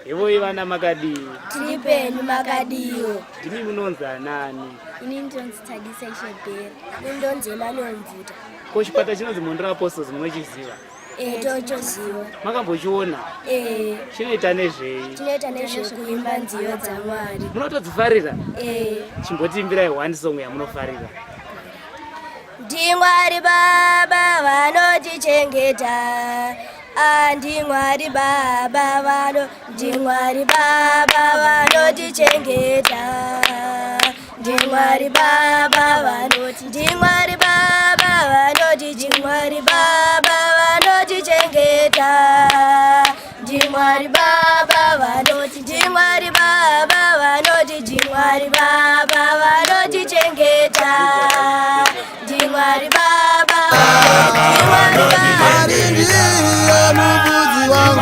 Evo ivana makadi. Tripeni makadiyo. Ndimi munonza nani? Ini ndonzi Tadisa Ishebheri. Ndonzi Emanomvuta. Kochipata chinonzi Mondra Apostles munochiziva? Tochoziva. Makambochiona? Chinoita nezvei? Chinoita nezvekuimba nziyo dzaMwari. Munotodzifarira? Chimbotiimbirai one song yamunofarira. NdiMwari Baba vanotichengeta. NdiMwari Baba NdiMwari Baba vanotichengeta. NdiMwari Baba NdiMwari Baba NdiMwari Baba vanotichengeta. NdiMwari Baba NdiMwari Baba NdiMwari Baba vanotichengeta. NdiMwari Baba NdiMwari Baba Muvudzi wangu